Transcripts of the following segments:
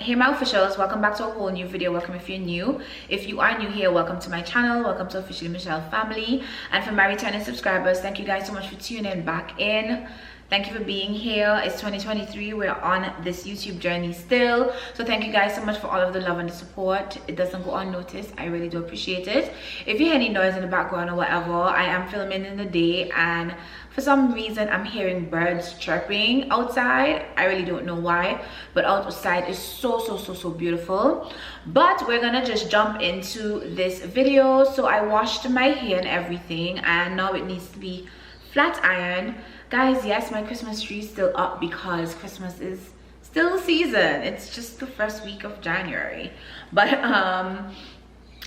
Hey my officials, welcome back to a whole new video. Welcome if you're new. If you are new here, welcome to my channel. Welcome to Officially Michele Family. And for my returning subscribers, thank you guys so much for tuning back in. Thank you for being here. It's 2023. We're on this YouTube journey still. So thank you guys so much for all of the love and the support. It doesn't go unnoticed. I really do appreciate it. If you hear any noise in the background or whatever, I am filming in the day and for some reason I'm hearing birds chirping outside. I really don't know why, but outside is so beautiful. But we're gonna just jump into this video. So I washed my hair and everything, and now it needs to be flat iron. Guys, yes, my Christmas tree is still up because Christmas is still the season. It's just the first week of January. But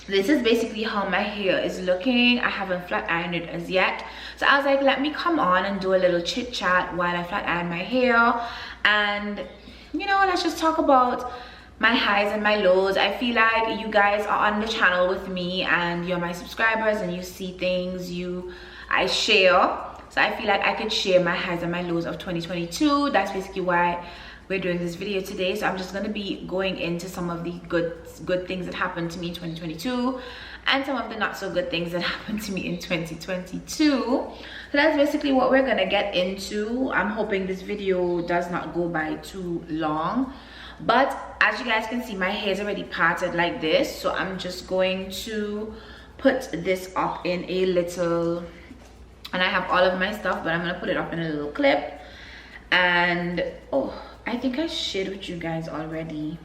this is basically how my hair is looking. I haven't flat ironed it as yet. So I was like, let me come on and do a little chit chat while I flat iron my hair. And, you know, let's just talk about my highs and my lows. I feel like you guys are on the channel with me and you're my subscribers and you see things I share. So I feel like I could share my highs and my lows of 2022. That's basically why we're doing this video today. So I'm just going to be going into some of the good things that happened to me in 2022 and some of the not so good things that happened to me in 2022. So that's basically what we're going to get into. I'm hoping this video does not go by too long. But as you guys can see, my hair is already parted like this. So I'm just going to put this up in a little... And I have all of my stuff, but I'm gonna put it up in a little clip. And oh, I think I shared with you guys already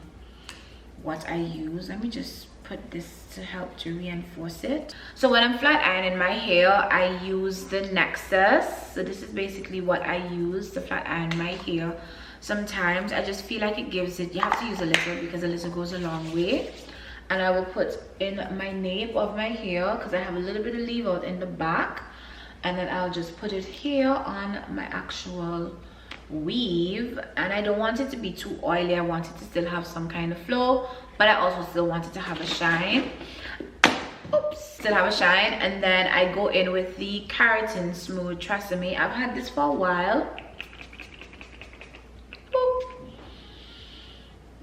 what I use. Let me just put this to help to reinforce it. So when I'm flat ironing my hair, I use the Nexus. So this is basically what I use to flat iron my hair. Sometimes I just feel like it gives it, you have to use a little because a little goes a long way. And I will put in my nape of my hair because I have a little bit of leave out in the back. And then I'll just put it here on my actual weave. And I don't want it to be too oily. I want it to still have some kind of flow, but I also still want it to have a shine. Oops, still have a shine. And then I go in with the Keratin Smooth Tresemme. I've had this for a while. Boop.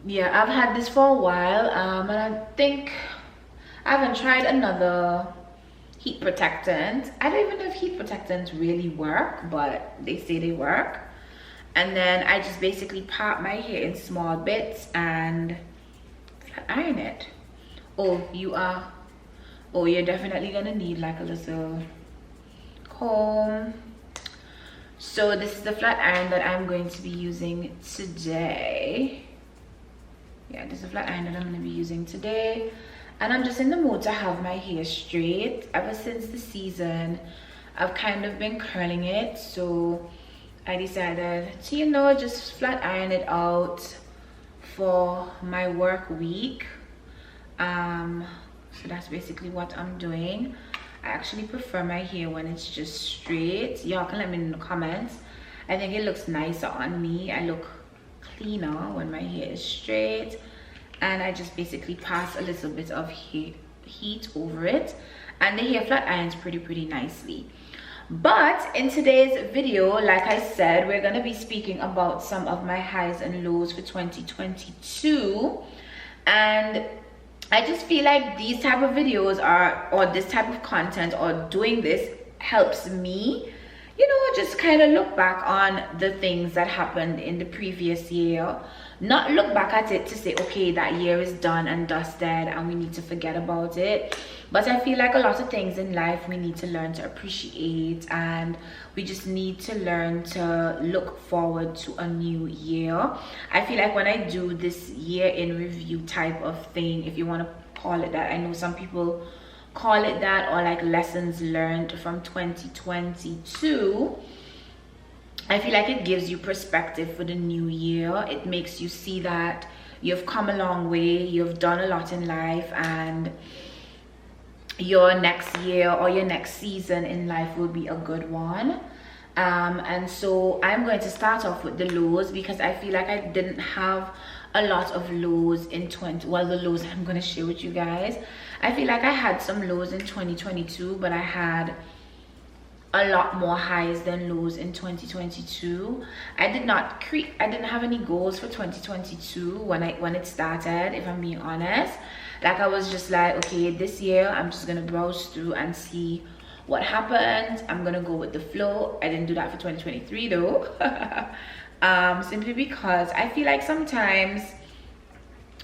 Yeah, I've had this for a while. And I think I haven't tried another heat protectant. I don't even know if heat protectants really work, but they say they work. And then I just basically part my hair in small bits and iron it. You're definitely gonna need like a little comb. So this is the flat iron that I'm going to be using today. Yeah, this is a flat iron that I'm gonna be using today. And I'm just in the mood to have my hair straight. Ever since the season, I've kind of been curling it. So I decided to, you know, just flat iron it out for my work week. So that's basically what I'm doing. I actually prefer my hair when it's just straight. Y'all can let me know in the comments. I think it looks nicer on me. I look cleaner when my hair is straight. And I just basically pass a little bit of heat over it, and the hair flat irons pretty nicely. But in today's video, like I said, we're going to be speaking about some of my highs and lows for 2022. And I just feel like these type of videos or this type of content or doing this helps me, you know, just kind of look back on the things that happened in the previous year. Not look back at it to say, okay, that year is done and dusted and we need to forget about it. But I feel like a lot of things in life we need to learn to appreciate, and we just need to learn to look forward to a new year. I feel like when I do this year in review type of thing, if you want to call it that, I know some people call it that, or like lessons learned from 2022. I feel like it gives you perspective for the new year. It makes you see that you've come a long way, you've done a lot in life, and your next year or your next season in life will be a good one. And so I'm going to start off with the lows because I feel like I didn't have a lot of lows in the lows I'm going to share with you guys. I feel like I had some lows in 2022, but I had a lot more highs than lows in 2022. I didn't have any goals for 2022 when it started, if I'm being honest. Like, I was just like, okay, this year I'm just gonna browse through and see what happens. I'm gonna go with the flow. I didn't do that for 2023 though. Simply because I feel like sometimes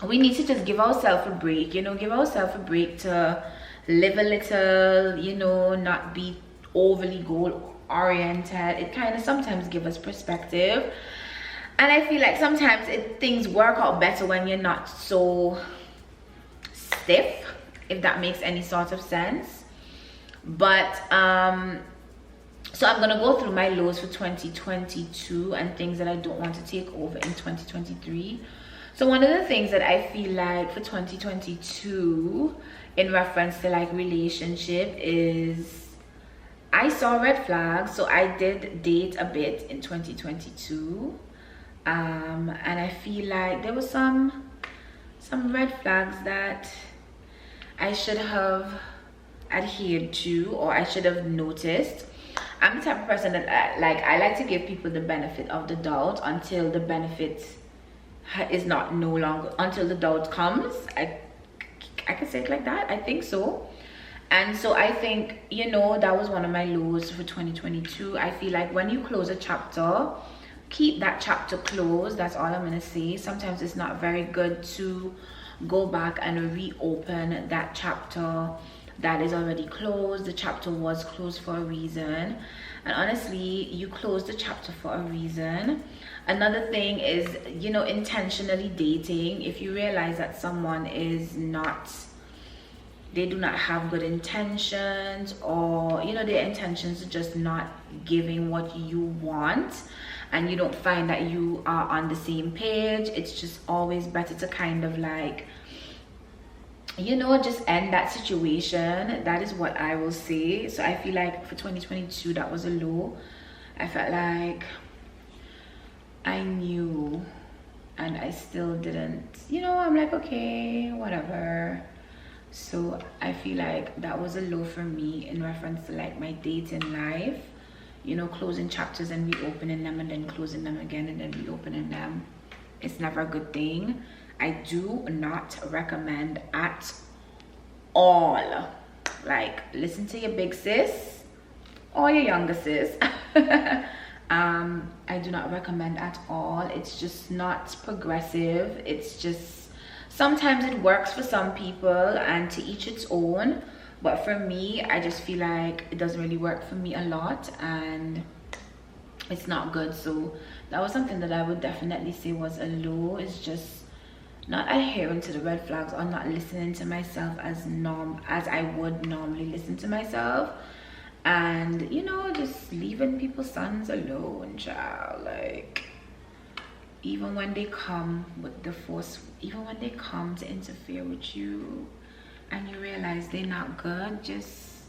we need to just give ourselves a break, you know, give ourselves a break to live a little, you know, not be overly goal oriented. It kind of sometimes gives us perspective, and I feel like sometimes things work out better when you're not so stiff, if that makes any sort of sense. But so I'm gonna go through my lows for 2022 and things that I don't want to take over in 2023. So one of the things that I feel like for 2022 in reference to like relationship is I saw red flags. So I did date a bit in 2022, and I feel like there was some red flags that I should have adhered to, or I should have noticed. I'm the type of person that I like to give people the benefit of the doubt until the benefit is no longer, until the doubt comes. I can say it like that. I think so. And so I think, you know, that was one of my lows for 2022. I feel like when you close a chapter, keep that chapter closed. That's all I'm gonna say. Sometimes it's not very good to go back and reopen that chapter that is already closed. The chapter was closed for a reason, and honestly, you closed the chapter for a reason. Another thing is, you know, intentionally dating. If you realize that someone is not, they do not have good intentions, or you know, their intentions are just not giving what you want, and you don't find that you are on the same page, it's just always better to kind of like, you know, just end that situation. That is what I will say. So I feel like for 2022 that was a low. I felt like I knew and I still didn't, you know, I'm like, okay, whatever. So I feel like that was a low for me in reference to like my dating life, you know, closing chapters and reopening them, and then closing them again and then reopening them. It's never a good thing. I do not recommend at all. Like, listen to your big sis or your younger sis. I do not recommend at all. It's just not progressive. It's just, sometimes it works for some people and to each its own, but for me, I just feel like it doesn't really work for me a lot, and it's not good. So that was something that I would definitely say was a low. It's just not adhering to the red flags, or not listening to myself as I would normally listen to myself, and you know, just leaving people's sons alone, child. Like, even when they come with the force, even when they come to interfere with you and you realize they're not good, just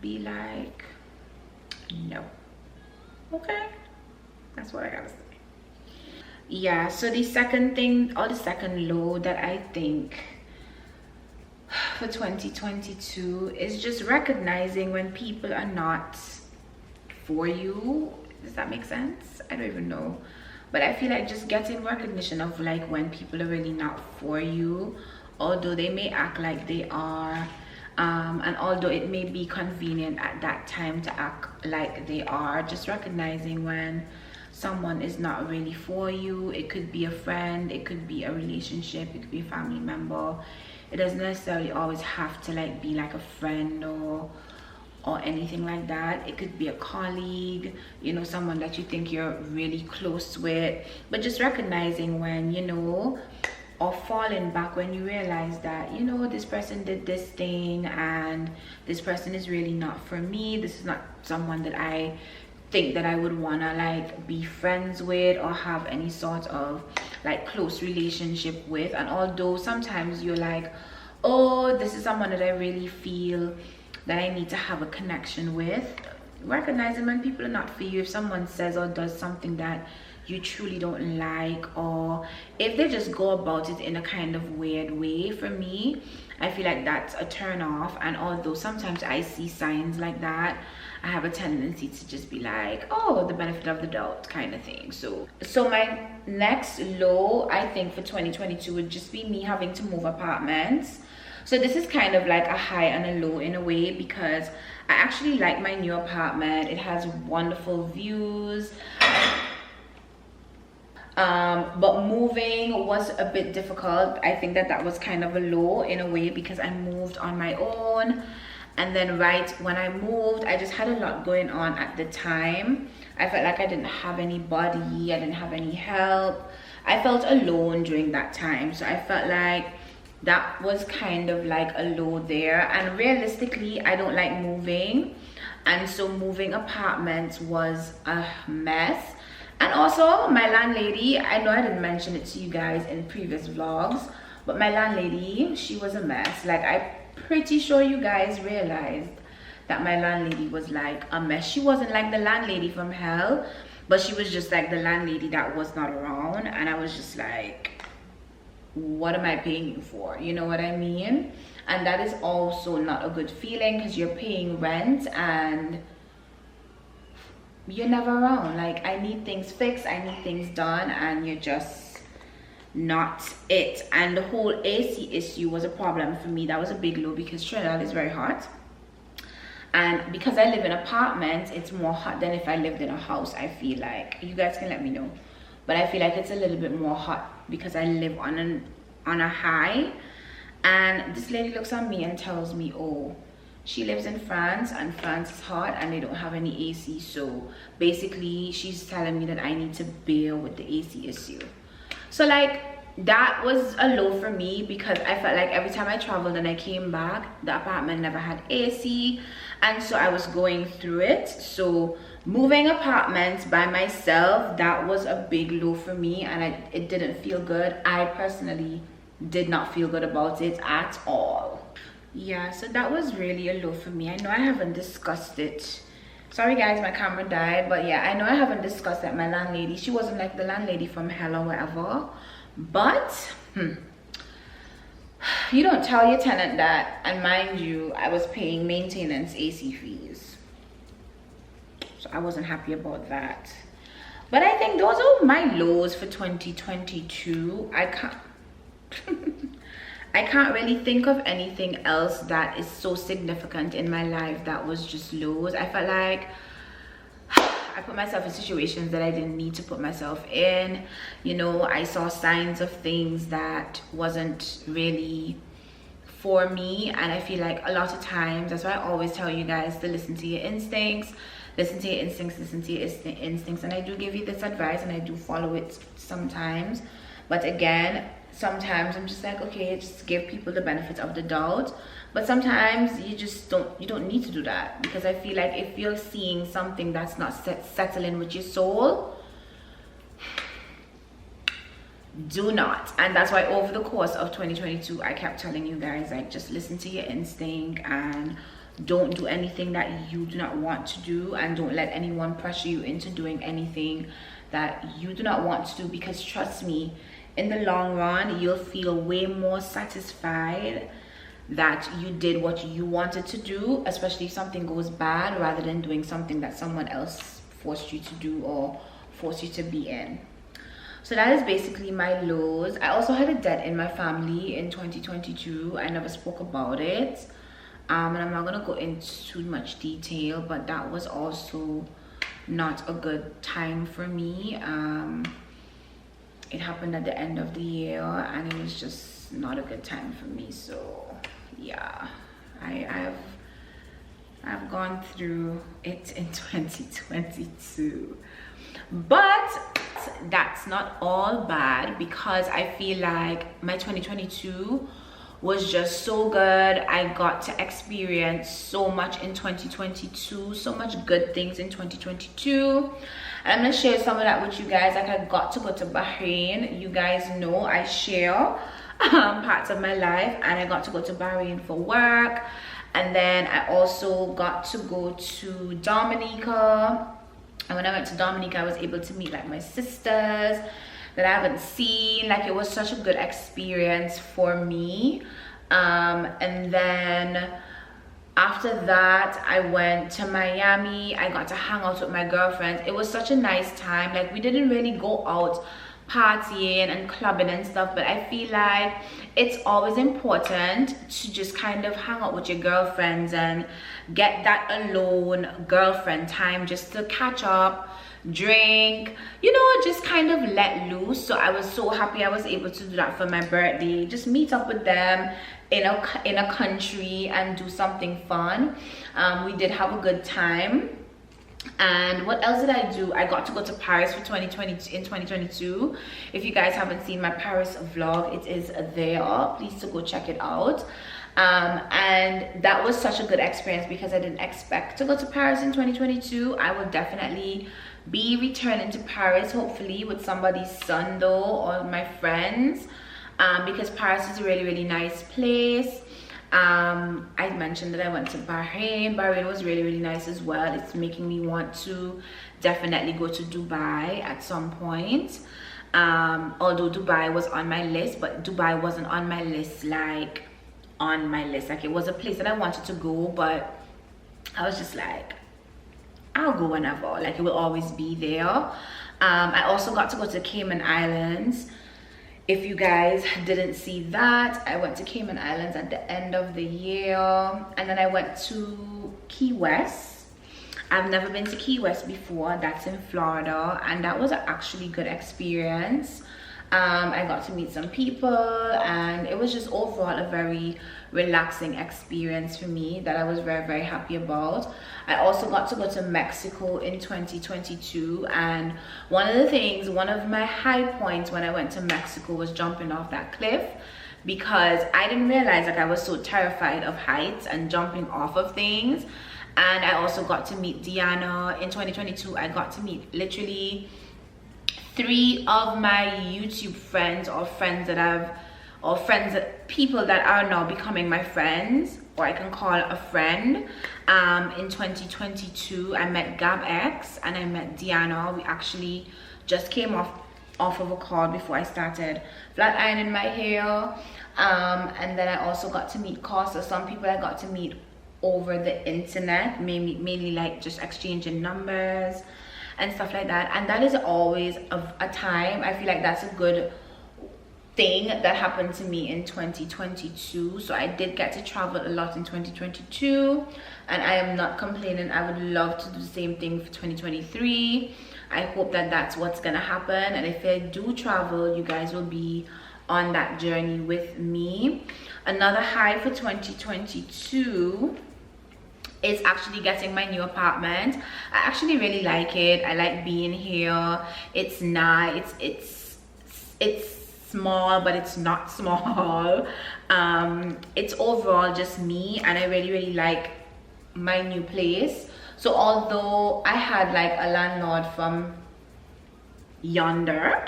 be like, no. Okay, that's what I gotta say. Yeah, so the second thing, or the second low that I think for 2022 is just recognizing when people are not for you. Does that make sense? I don't even know, but I feel like just getting recognition of like when people are really not for you, although they may act like they are, and although it may be convenient at that time to act like they are, just recognizing when someone is not really for you. It could be a friend, it could be a relationship, it could be a family member. It doesn't necessarily always have to like be like a friend or anything like that. It could be a colleague, you know, someone that you think you're really close with. But just recognizing when, you know, or falling back when you realize that, you know, this person did this thing and this person is really not for me. This is not someone that I think that I would wanna like be friends with or have any sort of like close relationship with. And although sometimes you're like, oh, this is someone that I really feel that I need to have a connection with, recognizing when people are not for you. If someone says or does something that you truly don't like, or if they just go about it in a kind of weird way, for me, I feel like that's a turn off. And although sometimes I see signs like that, I have a tendency to just be like, oh, the benefit of the doubt kind of thing. So my next low, I think, for 2022 would just be me having to move apartments. So this is kind of like a high and a low in a way, because I actually like my new apartment. It has wonderful views. But moving was a bit difficult. I think that was kind of a low in a way, because I moved on my own. And then right when I moved, I just had a lot going on at the time. I felt like I didn't have anybody. I didn't have any help. I felt alone during that time. So I felt like that was kind of like a low there. And realistically, I don't like moving. And so moving apartments was a mess. And also my landlady, I know I didn't mention it to you guys in previous vlogs, but my landlady, she was a mess. Like, I'm pretty sure you guys realized that my landlady was like a mess. She wasn't like the landlady from hell, but she was just like the landlady that was not around. And I was just like, what am I paying you for? You know what I mean? And that is also not a good feeling, because you're paying rent and you're never around. Like, I need things fixed, I need things done, and you're just not it. And the whole AC issue was a problem for me. That was a big low, because Trinidad is very hot, and because I live in apartments, it's more hot than if I lived in a house. I feel like, you guys can let me know, but I feel like it's a little bit more hot because I live on a high. And this lady looks at me and tells me, oh, she lives in France and France is hot and they don't have any AC. So basically she's telling me that I need to bear with the AC issue. So like, that was a low for me, because I felt like every time I traveled and I came back, the apartment never had AC, and so I was going through it. So moving apartments by myself, that was a big low for me, and it didn't feel good. I personally did not feel good about it at all. Yeah, so that was really a low for me. I know I haven't discussed it. Sorry guys, my camera died, but yeah, I know I haven't discussed that my landlady, she wasn't like the landlady from hell or whatever, but you don't tell your tenant that. And mind you, I was paying maintenance AC fees, so I wasn't happy about that. But I think those are my lows for 2022. I can't really think of anything else that is so significant in my life that was just lows. I felt like I put myself in situations that I didn't need to put myself in. You know, I saw signs of things that wasn't really for me. And I feel like a lot of times, that's why I always tell you guys to listen to your instincts. Listen to your instincts, listen to your instincts. And I do give you this advice and I do follow it sometimes. But again, sometimes I'm just like, okay, just give people the benefit of the doubt. But sometimes you don't need to do that, because I feel like if you're seeing something that's not settling with your soul, do not. And that's why over the course of 2022, I kept telling you guys, like, just listen to your instinct and don't do anything that you do not want to do, and don't let anyone pressure you into doing anything that you do not want to do, because trust me, in the long run, you'll feel way more satisfied that you did what you wanted to do, especially if something goes bad, rather than doing something that someone else forced you to do or forced you to be in. So that is basically my lows. I also had a death in my family in 2022. I never spoke about it. And I'm not gonna go into too much detail, but that was also not a good time for me. It happened at the end of the year and it was just not a good time for me. So yeah, I've gone through it in 2022, but that's not all bad, because I feel like my 2022 was just so good. I got to experience so much in 2022, so much good things in 2022. And I'm gonna share some of that with you guys. Like, I got to go to Bahrain. You guys know I share parts of my life, and I got to go to Bahrain for work, And then I also got to go to Dominica. And when I went to Dominica, I was able to meet like my sisters that I haven't seen. Like, it was such a good experience for me. And then after that, I went to Miami. I got to hang out with my girlfriends. It was such a nice time. Like, we didn't really go out partying and clubbing and stuff, but I feel like it's always important to just kind of hang out with your girlfriends and get that alone girlfriend time, just to catch up, drink, you know, just kind of let loose. So I was so happy I was able to do that for my birthday, just meet up with them in a country and do something fun. We did have a good time. And what else did I do? I got to go to Paris for 2022. If you guys haven't seen my Paris vlog, it is there. Please to go check it out. And that was such a good experience because I didn't expect to go to Paris in 2022. I will definitely be returning to Paris, hopefully with somebody's son though, or my friends, because Paris is a really nice place. I mentioned that I went to Bahrain was really nice as well. It's making me want to definitely go to Dubai at some point, although Dubai was on my list, but Dubai wasn't on my list like it was a place that I wanted to go, but I was just like, I'll go whenever, like it will always be there. I also got to go to Cayman Islands. If you guys didn't see that, I went to Cayman Islands at the end of the year, and then I went to Key West. I've never been to Key West before. That's in Florida, and that was an actually good experience. I got to meet some people, and it was just overall a very relaxing experience for me that I was very happy about. I also got to go to Mexico in 2022, and one of my high points when I went to Mexico was jumping off that cliff, because I didn't realize, like, I was so terrified of heights and jumping off of things. And I also got to meet Diana in 2022. I got to meet literally 3 of my YouTube friends, or people that are now becoming my friends, or I can call a friend. In 2022, I met Gab X and I met Diana. We actually just came off of a call before I started flat ironing my hair. And then I also got to meet Costa. Some people I got to meet over the internet, mainly like just exchanging numbers and stuff like that. And that is always a time, I feel like that's a good thing that happened to me in 2022. So I did get to travel a lot in 2022, and I am not complaining. I would love to do the same thing for 2023. I hope that that's what's gonna happen, and if I do travel, you guys will be on that journey with me. Another high for 2022 is actually getting my new apartment. I actually really like it. I like being here. It's nice. It's small, but it's not small. It's overall just me, and I really like my new place. So although I had like a landlord from yonder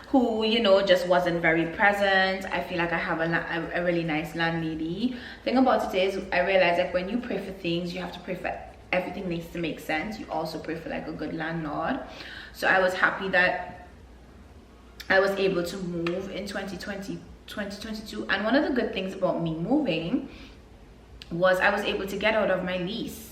who, you know, just wasn't very present, I feel like I have a really nice landlady. Thing about it is, I realize like when you pray for things, you have to pray for everything needs to make sense. You also pray for like a good landlord. So I was happy that I was able to move in 2022. And one of the good things about me moving was I was able to get out of my lease.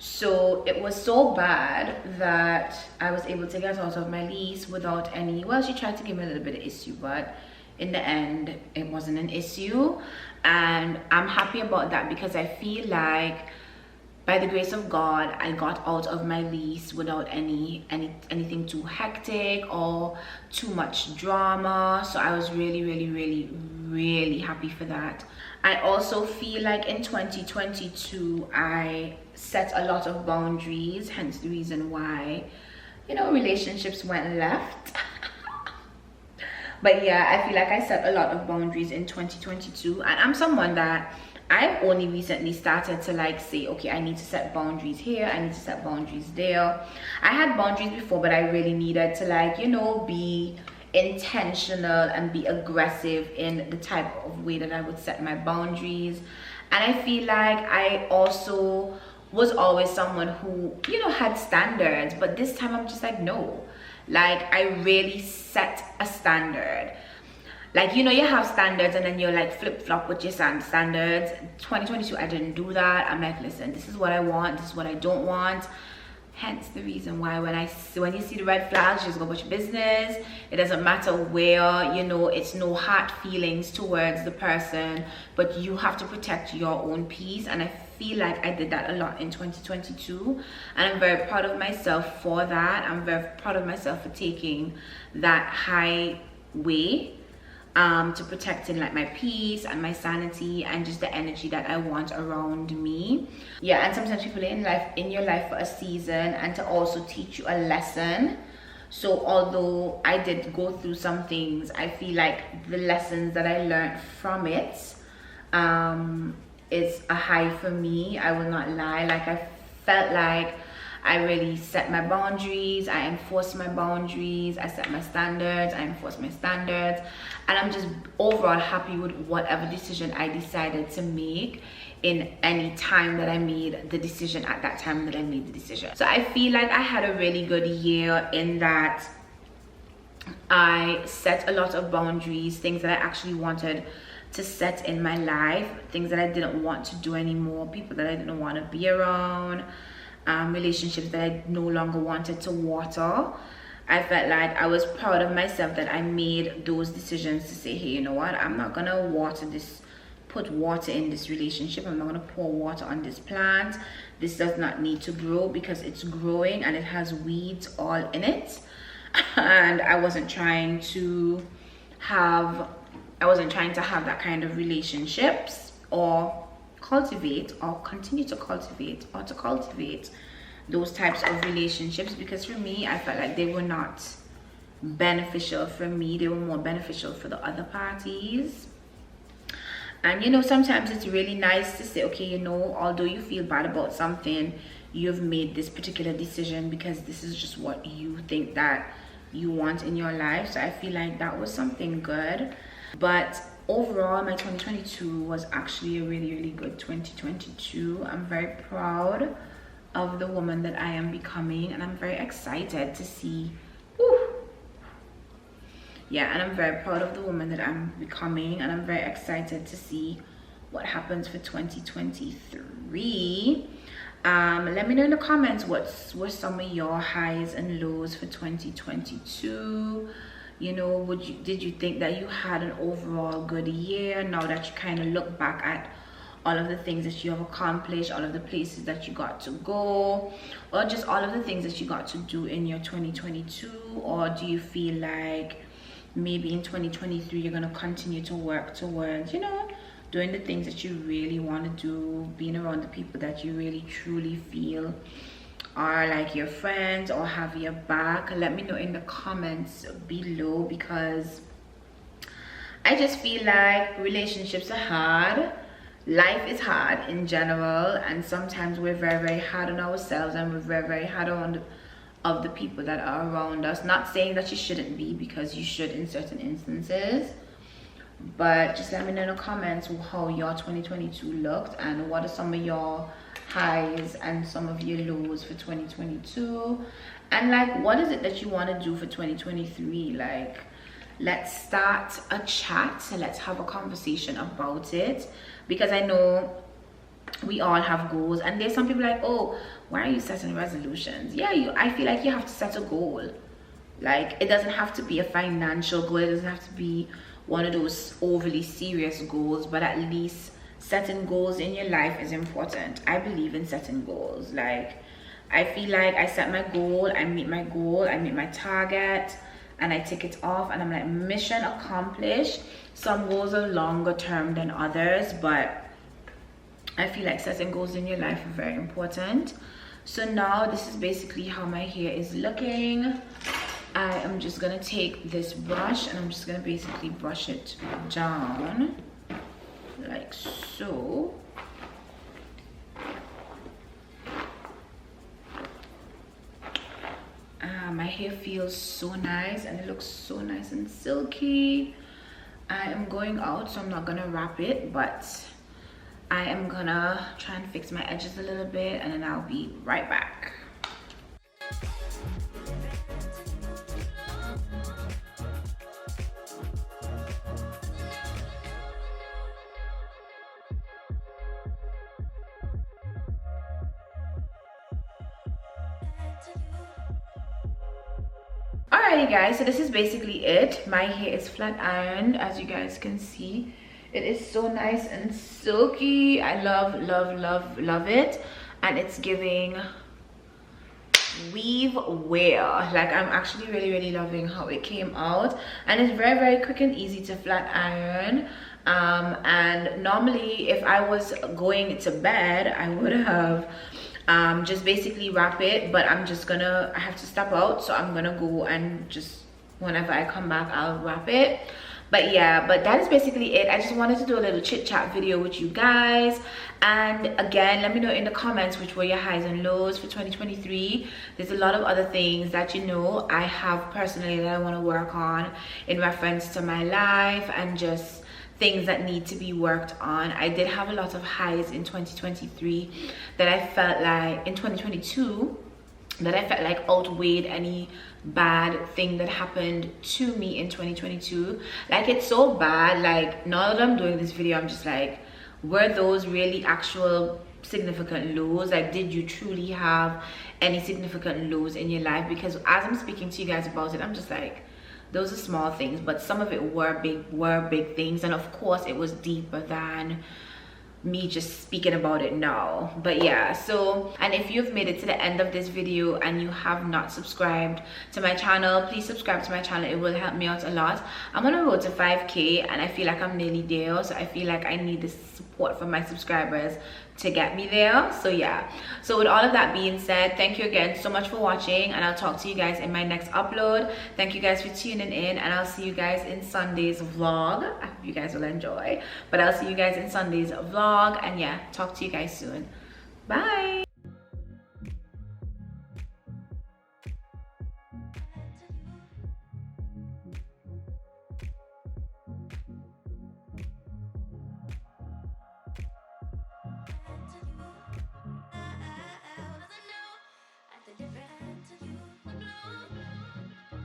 So it was so bad that I was able to get out of my lease without any, well, she tried to give me a little bit of issue, but in the end it wasn't an issue. And I'm happy about that, because I feel like by the grace of God, I got out of my lease without anything too hectic or too much drama. So I was really happy for that. I also feel like in 2022, I set a lot of boundaries, hence the reason why, you know, relationships went left. But yeah, I feel like I set a lot of boundaries in 2022, and I'm someone that I've only recently started to like say, okay, I need to set boundaries here, I need to set boundaries there. I had boundaries before, but I really needed to, like, you know, be intentional and be aggressive in the type of way that I would set my boundaries. And I feel like I also was always someone who, you know, had standards, but this time I'm just like, no, like I really set a standard. Like, you know, you have standards and then you're like flip-flop with your standards. 2022, I didn't do that. I'm like, listen, this is what I want, this is what I don't want. Hence the reason why when you see the red flags, just go about your business. It doesn't matter where, you know, it's no hard feelings towards the person, but you have to protect your own peace. And I feel like I did that a lot in 2022, and I'm very proud of myself for that. I'm very proud of myself for taking that high way to protecting like my peace and my sanity and just the energy that I want around me. Yeah, and sometimes people are in your life for a season and to also teach you a lesson. So although I did go through some things, I feel like the lessons that I learned from it is a high for me. I will not lie. Like, I felt like I really set my boundaries, I enforced my boundaries, I set my standards, I enforced my standards, and I'm just overall happy with whatever decision I decided to make in any time that I made the decision at that time that I made the decision. So I feel like I had a really good year in that I set a lot of boundaries, things that I actually wanted to set in my life, things that I didn't want to do anymore, people that I didn't want to be around, relationships that I no longer wanted to water. I felt like I was proud of myself that I made those decisions to say, hey, you know what, I'm not gonna put water in this relationship. I'm not gonna pour water on this plant. This does not need to grow because it's growing and it has weeds all in it. And I wasn't trying to have that kind of relationships, or cultivate, or continue to cultivate, or to cultivate those types of relationships, because for me, I felt like they were not beneficial for me. They were more beneficial for the other parties. And you know, sometimes it's really nice to say, okay, you know, although you feel bad about something, you've made this particular decision because this is just what you think that you want in your life. So I feel like that was something good. But overall, my 2022 was actually a really, really good 2022. I'm very proud of the woman that I am becoming, and I'm very excited to see, and I'm very proud of the woman that I'm becoming, and I'm very excited to see what happens for 2023. Let me know in the comments what were some of your highs and lows for 2022. You know, did you think that you had an overall good year now that you kind of look back at all of the things that you have accomplished, all of the places that you got to go, or just all of the things that you got to do in your 2022? Or do you feel like maybe in 2023 you're going to continue to work towards, you know, doing the things that you really want to do, being around the people that you really truly feel are like your friends or have your back? Let me know in the comments below, because I just feel like relationships are hard, life is hard in general, and sometimes we're very, very hard on ourselves, and we're very, very hard on the people that are around us. Not saying that you shouldn't be, because you should in certain instances, but just let me know in the comments how your 2022 looked, and what are some of your highs and some of your lows for 2022, and like, what is it that you want to do for 2023? Like, let's start a chat, so let's have a conversation about it, because I know we all have goals, and there's some people like, oh, why are you setting resolutions? Yeah, I feel like you have to set a goal. Like, it doesn't have to be a financial goal, it doesn't have to be one of those overly serious goals, but at least setting goals in your life is important. I believe in setting goals. Like, I feel like I set my goal, I meet my goal, I meet my target, and I take it off, and I'm like, mission accomplished. Some goals are longer term than others, but I feel like setting goals in your life are very important. So now this is basically how my hair is looking. I am just gonna take this brush, and I'm just gonna basically brush it down like so. My hair feels so nice, and it looks so nice and silky. I am going out, so I'm not gonna wrap it, but I am gonna try and fix my edges a little bit, and then I'll be right back. Alrighty guys, so this is basically it. My hair is flat ironed, as you guys can see. It is so nice and silky. I love, love, love, love it. And it's giving weave wear. Like, I'm actually really, really loving how it came out. And it's very, very quick and easy to flat iron. And normally if I was going to bed, I would have just basically wrap it, but I have to step out, so I'm gonna go and just whenever I come back I'll wrap it. But yeah, but that is basically it. I just wanted to do a little chit chat video with you guys. And again, let me know in the comments which were your highs and lows for 2023. There's a lot of other things that, you know, I have personally that I want to work on in reference to my life and just things that need to be worked on. I did have a lot of highs in 2023 that I felt like in 2022 that I felt like outweighed any bad thing that happened to me in 2022. Like, it's so bad. Like, now that I'm doing this video, I'm just like, were those really actual significant lows? Like, did you truly have any significant lows in your life? Because as I'm speaking to you guys about it, I'm just like, those are small things, but some of it were big things. And of course it was deeper than me just speaking about it now. But yeah, so, and if you've made it to the end of this video and you have not subscribed to my channel, please subscribe to my channel. It will help me out a lot. I'm on a road to 5K and I feel like I'm nearly there, so I feel like I need the support from my subscribers to get me there. So yeah, so with all of that being said, thank you again so much for watching, and I'll talk to you guys in my next upload. Thank you guys for tuning in, and I'll see you guys in Sunday's vlog. I hope you guys will enjoy, but I'll see you guys in Sunday's vlog. And yeah, talk to you guys soon. Bye.